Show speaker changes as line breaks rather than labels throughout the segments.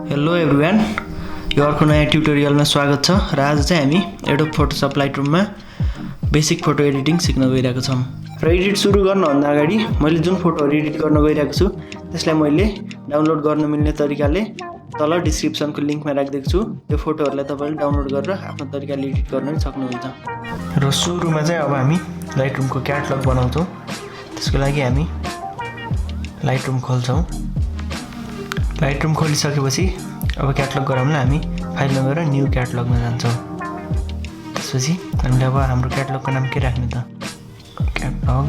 Hello everyone, यो अर्को नयाँ ट्युटोरियलमा स्वागत छ र आज चाहिँ हामी एडोब फोटोसप लाइटरुममा बेसिक फोटो एडिटिङ सिक्न गइरहेको छौँ। र एडिट सुरु गर्नुभन्दा अगाडि मैले जुन फोटोहरू एडिट गर्न गइरहेको छु त्यसलाई मैले डाउनलोड गर्न मिल्ने तरिकाले तल डिस्क्रिप्सनको लिङ्कमा राखिदिएको छु। त्यो फोटोहरूलाई तपाईले डाउनलोड गरेर आफ्नो तरिकाले एडिट गर्न पनि सक्नुहुन्छ। र सुरुमा चाहिँ अब हामी लाइटरुमको क्याटलग बनाउँछौँ। त्यसको लागि हामी लाइटरुम खोल्छौँ। लाइटरुम खोलिसकेपछि अब क्याटलग गराउनलाई हामी फाइलमा गएर न्यू क्याटलगमा जान्छौँ। त्यसपछि हामीले अब हाम्रो क्याटलगको नाम के राख्ने त, क्याटलग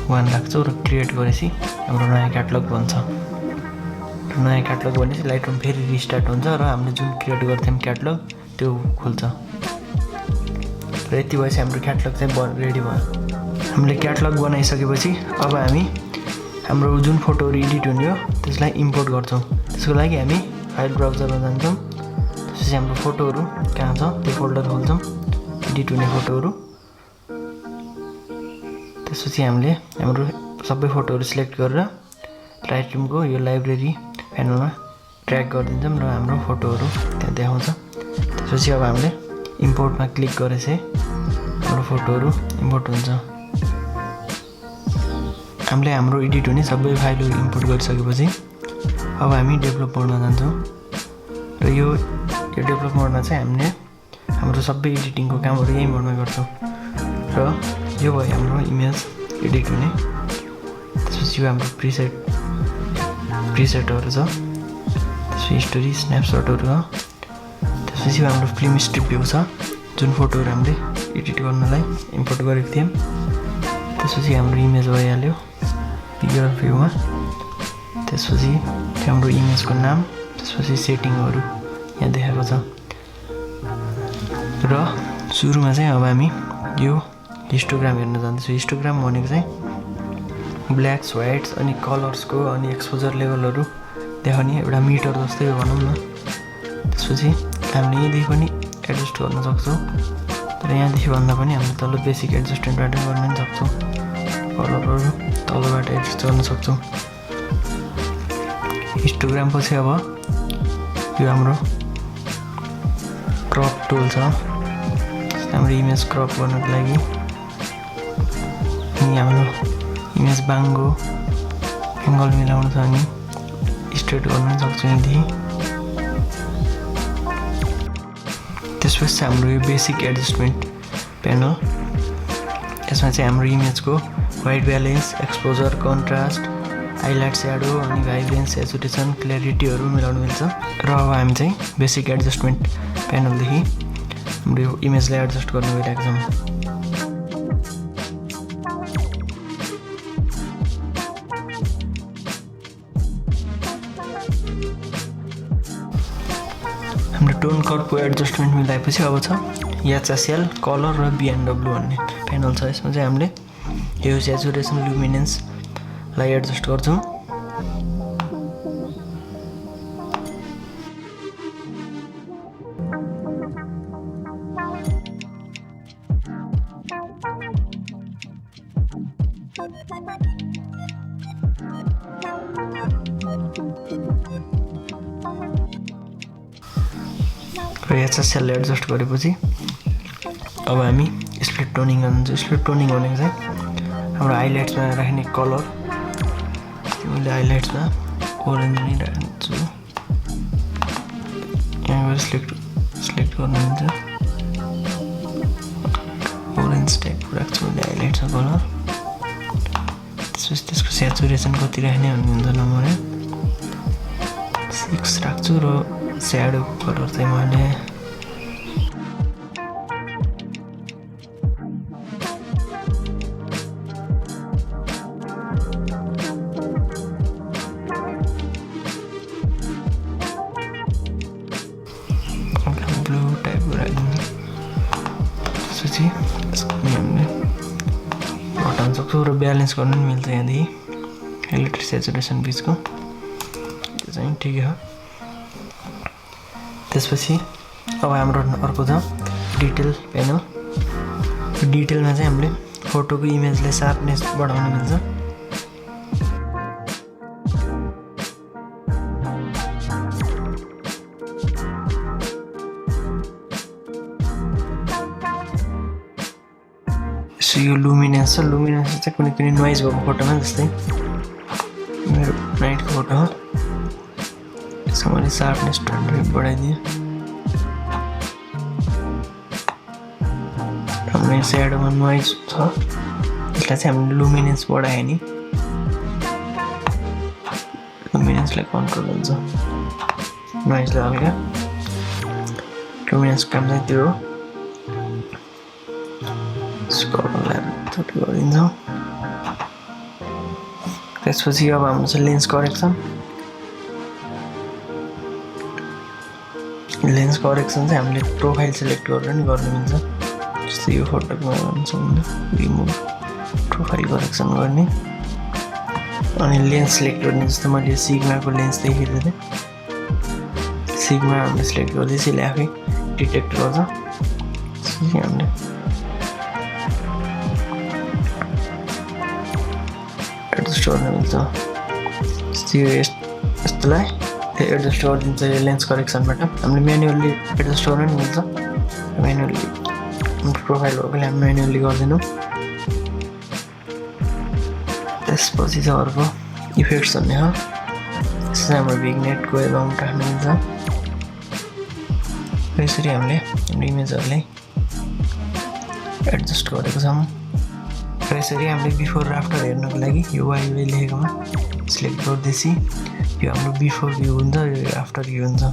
1 राख्छौँ र क्रिएट गरेपछि हाम्रो नयाँ क्याटलग बन्छ। नयाँ क्याटलग भनेपछि लाइटरुम फेरि रिस्टार्ट हुन्छ र हामीले जुन क्रिएट गर्थ्यौँ क्याटलग त्यो खोल्छ। र यति भएपछि हाम्रो क्याटलग चाहिँ रेडी भयो। हामीले क्याटलग बनाइसकेपछि अब हामी हाम्रो जुन फोटोहरू एडिट हुने हो त्यसलाई इम्पोर्ट गर्छौँ। त्यसको लागि हामी फाइल ब्राउजरमा जान्छौँ। त्यसपछि हाम्रो फोटोहरू कहाँ छ त्यो फोल्डर खोल्छौँ, एडिट हुने फोटोहरू। त्यसपछि हामीले हाम्रो सबै फोटोहरू सिलेक्ट गरेर लाइटरुमको यो लाइब्रेरी प्यानलमा ड्र्याग गरिदिन्छौँ र हाम्रो फोटोहरू त्यहाँ देखाउँछ। त्यसपछि अब हामीले इम्पोर्टमा क्लिक गरेपछि हाम्रो फोटोहरू इम्पोर्ट हुन्छ। हामीले हाम्रो एडिट हुने सबै फाइलहरू इम्पोर्ट गरिसकेपछि अब हामी डेभलप मोडमा जान्छौँ। र यो डेभलप मोडमा चाहिँ हामीले हाम्रो सबै एडिटिङको कामहरू यही मोडमा गर्छौँ। र यो भयो हाम्रो इमेज एडिट हुने। त्यसपछि यो हाम्रो प्रिसेटहरू छ। त्यसपछि हिस्टोरी स्न्यापसटहरू छ। त्यसपछि हाम्रो फिल्म स्ट्रिप भ्यू छ, जुन फोटोहरू हामीले एडिट गर्नलाई इम्पोर्ट गरेको थियौँ। त्यसपछि हाम्रो इमेज भइहाल्यो पिक्चर भ्यूमा। त्यसपछि हाम्रो इमेजको नाम, त्यसपछि सेटिङहरू यहाँ देखाएको छ। र सुरुमा चाहिँ अब हामी यो हिस्टोग्राम हेर्न जाँदैछौँ। हिस्टोग्राम भनेको चाहिँ ब्ल्याक्स व्हाइट्स अनि कलर्सको अनि एक्सपोजर लेभलहरू देखाउने एउटा मिटर जस्तै हो भनौँ न। त्यसपछि हामीले यहाँदेखि पनि एडजस्ट गर्न सक्छौँ, तर यहाँदेखि भन्दा पनि हामीले तल बेसिक एडजस्टमेन्टबाट गर्न पनि सक्छौँ। कलरहरू तलबाट एडजस्ट गर्न सक्छौँ। हिस्टोग्राम पछि अब यो हाम्रो क्रप टुल छ, हाम्रो इमेज क्रप गर्नको लागि। अनि हाम्रो इमेज बाङ्गो एङ्गल मिलाउनु छ अनि स्ट्रेट गर्न पनि सक्छौँ यहाँदेखि। त्यसपछि हाम्रो यो बेसिक एडजस्टमेन्ट प्यानल, यसमा चाहिँ हाम्रो इमेजको white balance, exposure, contrast, highlight, shadow अनि भाइब्रेन्स, सेचुरेसन, क्ल्यारिटीहरू मिलाउनु मिल्छ। र अब हामी चाहिँ बेसिक एडजस्टमेन्ट प्यानलदेखि हाम्रो यो इमेजलाई एडजस्ट गर्न गइरहेको छौँ। हाम्रो टोन कर्वको एडजस्टमेन्ट मिलाएपछि अब छ एचएसएल, कलर र बिएनडब्लु भन्ने प्यानल छ। यसमा चाहिँ हामीले यो सेचुरेसन ल्युमिनेन्सलाई एडजस्ट गर्छौँ। र एचएसएलले एडजस्ट गरेपछि अब हामी स्प्लिट टोनिङ जान्छौँ। स्प्लिट टोनिङ भनेको चाहिँ हाम्रो हाइलाइट्समा राख्ने कलर, मैले हाइलाइट्समा ओरेन्ज नै राख्छु। यहाँ गएर सिलेक्ट गर्नुहुन्छ, ओरेन्ज टाइपको राख्छु मैले हाइलाइट्समा कलर। त्यसपछि त्यसको सेचुरेसन कति राख्ने भन्नुहुन्छ नम्बर 6 राख्छु। र स्याडोको कलर चाहिँ मैले ब्लू टाइपको राखिदिनु। त्यसपछि हामीले हटाउन सक्छौँ र ब्यालेन्स गर्नु पनि मिल्छ यहाँदेखि इलेक्ट्रिक सेचुरेसन बिचको, त्यो चाहिँ ठिकै हो। त्यसपछि अब हाम्रो अर्को छ डिटेल प्यानल। डिटेलमा चाहिँ हामीले फोटोको इमेजलाई सार्पनेस बढाउन मिल्छ। सो यो लुमिनेन्स छ लुमिनेन्स चाहिँ कुनै कुनै नोइज भएको फोटोमा जस्तै मेरो नाइटको फोटो हो यसको मैले शार्पनेस 20 बढाइदिएँ हाम्रो यो स्याडोमा नोइज छ यसलाई चाहिँ हामीले लुमिनेन्स बढायो नि लुमिनेन्सलाई कन्ट्रोल हुन्छ नोइजलाई हल्का लुमिनेन्स काम चाहिँ त्यो हो स्कलरलाई थोरै गरिदिन्छौँ त्यसपछि अब हाम्रो छ लेन्स करेक्सन चाहिँ हामीले प्रोफाइल सेलेक्ट गरेर नि गर्नु मिल्छ जस्तै यो फोटोमा भन्छौँ रिमुभ प्रोफाइल करेक्सन गर्ने अनि लेन्स सेलेक्ट गर्ने जस्तो मैले सिग्माको लेन्स देखेको थिएँ सिग्मा हामीले सेलेक्ट गर्दै यसले आफै डिटेक्ट गर्छ हामीले एडजस्ट गर्न मिल्छ यस्तोलाई एडजस्ट गरिदिन्छ यो लेन्स करेक्सनबाट हामीले म्यानुअल्ली एडजस्ट गर्न नि मिल्छ म्यानुअल्ली प्रोफाइल भएकोले हामी म्यानुअल्ली गर्दैनौँ त्यसपछि चाहिँ अर्को इफेक्ट्स भन्ने हो त्यसमा चाहिँ हाम्रो भिग्नेटको एमाउन्ट राख्नु मिल्छ यसरी हामीले हाम्रो इमेजहरूलाई एडजस्ट गरेको छौँ र यसरी हामीले बिफोर र आफ्टर हेर्नको लागि यो वाइ लेखेकोमा सिलेक्ट गर्दैछ यो हाम्रो बिफोर भ्यू हुन्छ यो आफ्टर भ्यू हुन्छ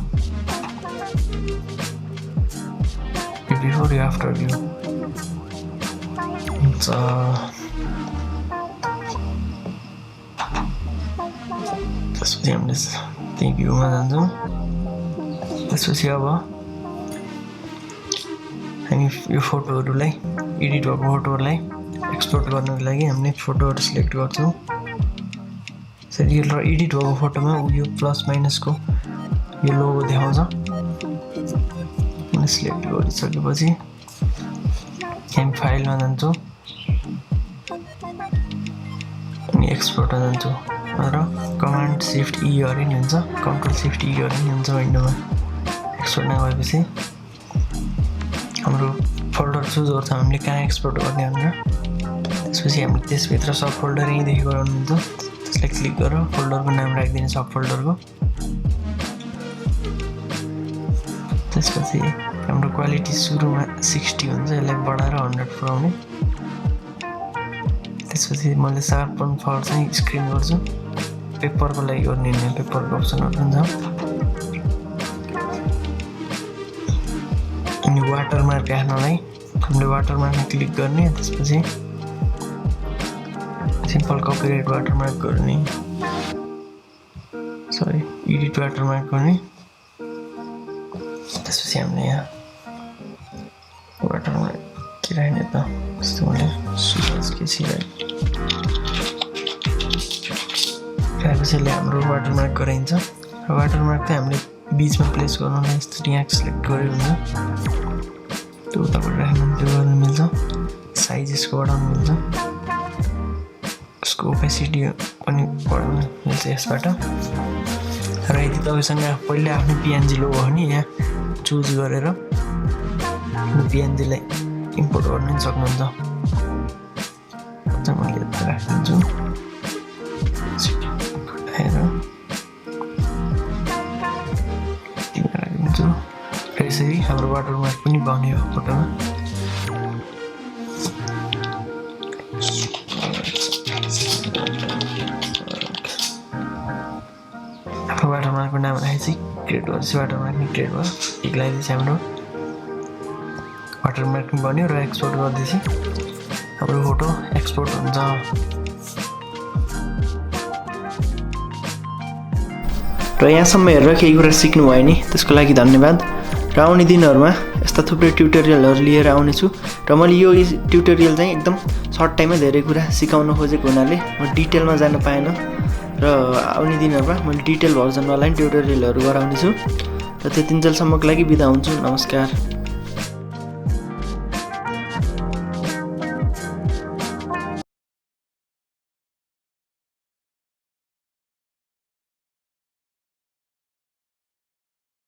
यो बिफोर यो आफ्टर भ्यू हुन्छ त्यसपछि हामीले त्यही भ्यूमा जान्छौँ त्यसपछि अब हामी यो फोटोहरूलाई एडिट भएको फोटोहरूलाई एक्सपोर्ट गर्नको लागि हामीले फोटोहरू सिलेक्ट गर्छौँ यसरी यो एडिट भएको फोटोमा यो प्लस माइनसको यो लोगो देखाउँछ सिलेक्ट गरिसकेपछि हामी फाइलमा जान्छौँ अनि एक्सपोर्टमा जान्छौँ र कमान्ड सिफ्ट ई गरे नि हुन्छ कन्ट्रोल सिफ्ट ई गरे नि हुन्छ विन्डोमा एक्सपोर्टमा गएपछि हाम्रो फोल्डर चुज गर्छ हामीले कहाँ एक्सपोर्ट गर्ने भनेर त्यसपछि हामीले त्यसभित्र सब फोल्डर यहीँदेखि गराउनु हुन्छ त्यसलाई क्लिक गरेर फोल्डरको नाम राखिदिने सब फोल्डरको त्यसपछि हाम्रो क्वालिटी सुरुमा 60 हुन्छ यसलाई बढाएर 100 पुऱ्याउने त्यसपछि मैले शार्पन फर चाहिँ स्क्रिन गर्छु पेपरको लागि गर्ने नि पेपरको अप्सनहरू हुन्छ अनि वाटरमार्क राख्नलाई हामीले वाटरमार्कमा क्लिक गर्ने त्यसपछि सिम्पल कपिराइट वाटरमार्क गर्ने सरी एडिट वाटरमार्क गर्ने त्यसपछि हामीले यहाँ वाटरमार्क के राख्ने त जस्तो मैले सुरज केसीलाई राखेपछि हाम्रो वाटरमार्क गराइन्छ र वाटरमार्क चाहिँ हामीले बिचमा प्लेस गर्नुलाई यस्तो यहाँ सेलेक्ट गरेर हुन्छ त्यो उताबाट राख्नु त्यो गर्नु मिल्छ साइज यसको बढाउनु मिल्छ यसको ओपेसिटी पनि बढाउनु मिल्छ यसबाट र यदि तपाईँसँग पहिल्यै आफ्नो पिएनजी लोगो हो नि यहाँ चुज गरेर पिएनजीलाई इम्पोर्ट गर्न पनि सक्नुहुन्छ मैले यता राखिदिन्छु राखिदिन्छु र यसरी हाम्रो वाटरमार्क पनि बन्यो फोटोमा वाटरमार्कको नाम राखेपछि क्रिएट गरेपछि वाटरमार्क पनि क्रिएट भयो टिक लगाइदिएपछि हाम्रो वाटरमार्क पनि बन्यो र एक्सपोर्ट गर्दैछ हाम्रो फोटो एक्सपोर्ट हुन्छ
र यहाँसम्म हेरेर केही कुरा सिक्नु भयो नि त्यसको लागि धन्यवाद र आउने दिनहरूमा यस्ता थुप्रै ट्युटोरियलहरू लिएर आउनेछु र मैले यो ट्युटोरियल चाहिँ एकदम सर्ट टाइममा धेरै कुरा सिकाउन खोजेको हुनाले म डिटेलमा जान पाएन र आउने दिनहरूमा मैले डिटेल भर्जनवाला ट्युटोरियलहरू गराउनेछु र त्यतिन्जेलसम्मको लागि बिदा हुन्छु नमस्कार।